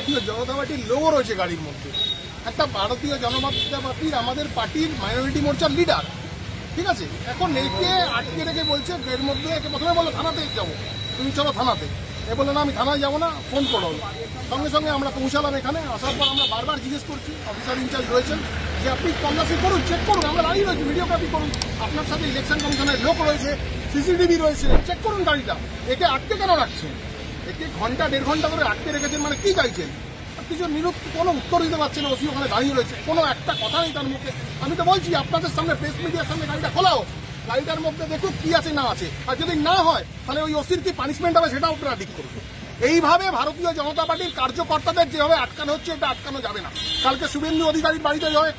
ভারতীয় জনতা পার্টির লোগো রয়েছে গাড়ির মধ্যে। একটা ভারতীয় জনতা পার্টির আমাদের পার্টির মাইনরিটি মোর্চার লিডার, ঠিক আছে। এখন একে আটকে রেখে বলছে এর মধ্যে, প্রথমে বললো থানাতে যাবো, তুমি চলো থানাতে। এ বললো না আমি থানায় যাবো না, ফোন করো। সঙ্গে সঙ্গে আমরা পৌঁছালাম এখানে। আসার পর আমরা বারবার জিজ্ঞেস করছি, অফিসার ইনচার্জ রয়েছেন, যে আপনি তল্লাশি করুন, চেক করুন, আমরা দাঁড়িয়ে রয়েছি, ভিডিওগ্রাফি করুন, আপনার সাথে ইলেকশন কমিশনের লোক রয়েছে, সিসিটিভি রয়েছে, চেক করুন গাড়িটা। একে আটকে কেন রাখছেন? একে ঘন্টা দেড় ঘন্টা ধরে আটকে রেখেছেন, মানে কি চাইছেন? কিছু কোনো উত্তর দিতে পারছে না। ওসি ওখানে দাঁড়িয়ে রয়েছে, কোনো একটা কথা নেই তার মুখে। আমি তো বলছি আপনাদের সামনে, প্রেস মিডিয়ার সামনে গাড়িটা খোলাও, গাড়িটার মধ্যে দেখুক কি আছে না আছে, আর যদি না হয় তাহলে ওই ওসির কি পানিশমেন্ট হবে সেটাও আপনারা ঠিক করুন। এইভাবে ভারতীয় জনতা পার্টির কার্যকর্তাদের যেভাবে আটকানো হচ্ছে, এটা আটকানো যাবে না। কালকে শুভেন্দু অধিকারীর বাড়িতে যেভাবে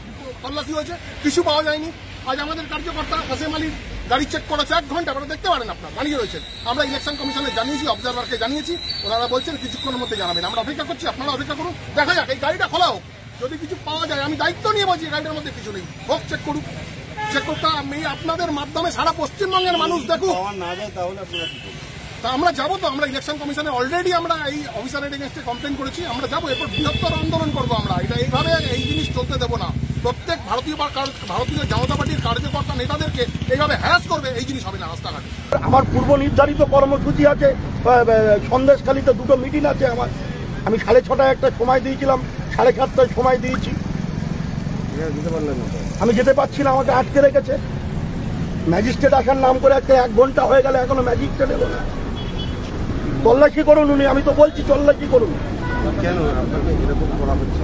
তল্লাশি হয়েছে, কিছু পাওয়া যায়নি। আজ আমাদের কার্যকর্তা কাসেম আলীর গাড়ি চেক করেছে 1 ঘন্টা, আপনারা দেখতে পারেন, আপনারা দাঁড়িয়ে রয়েছেন। আমরা ইলেকশন কমিশনে জানিয়েছি, অবজারভারকে জানিয়েছি, ওনারা বলছেন কিছুক্ষণের মধ্যে জানাবেন। আমরা অপেক্ষা করছি, আপনারা অপেক্ষা করুন, দেখা যাক। এই গাড়িটা খোলা হোক, যদি কিছু পাওয়া যায়, আমি দায়িত্ব নিয়ে বলছি গাড়িটার মধ্যে কিছু নেই, হোক, চেক করুক। চেক করতে আমি আপনাদের মাধ্যমে সারা পশ্চিমবঙ্গের মানুষ দেখুক। তা আমরা যাবো তো, আমরা ইলেকশন কমিশনে অলরেডি আমরা এই অফিসারের এগেইনস্টে কমপ্লেন করেছি, আমরা যাবো। এরপর বৃহত্তর আন্দোলন করবো আমরা। এটা এইভাবে এই জিনিস চলতে দেবো না। প্রত্যেক ভারতীয় জনতা পার্টির কার্যকর্তা নেতাদেরকে এইভাবে হ্যারাস করবে, এই জিনিস হবে না রাস্তাঘাটে। আমার পূর্ব নির্ধারিত কর্মসূচি আছে, সন্দেশখালীতে 2টো মিটিং আছে আমার। আমি 6:30টায় একটা সময় দিয়েছিলাম, 7:30টায় সময় দিয়েছি, আমি যেতে পারছি না, আমাকে আটকে রেখেছে। ম্যাজিস্ট্রেট আসার নাম করে আজকে 1 ঘন্টা হয়ে গেল, এখনো ম্যাজিস্ট্রেট এলো না। তল্লাশি করুন উনি, আমি তো বলছি তল্লাশি করুন।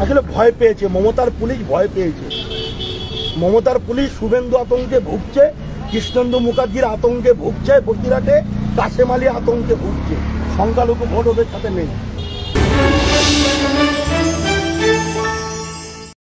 আসলে ভয় পেয়েছে, মমতার পুলিশ ভয় পেয়েছে। মমতার পুলিশ শুভেন্দু আতঙ্কে ভুগছে, কৃষ্ণেন্দু মুখার্জির আতঙ্কে ভুগছে, বসিরহাটে কাসেম আলী আতঙ্কে ভুগছে। সংখ্যালঘু ভোট ওদের সাথে নেই।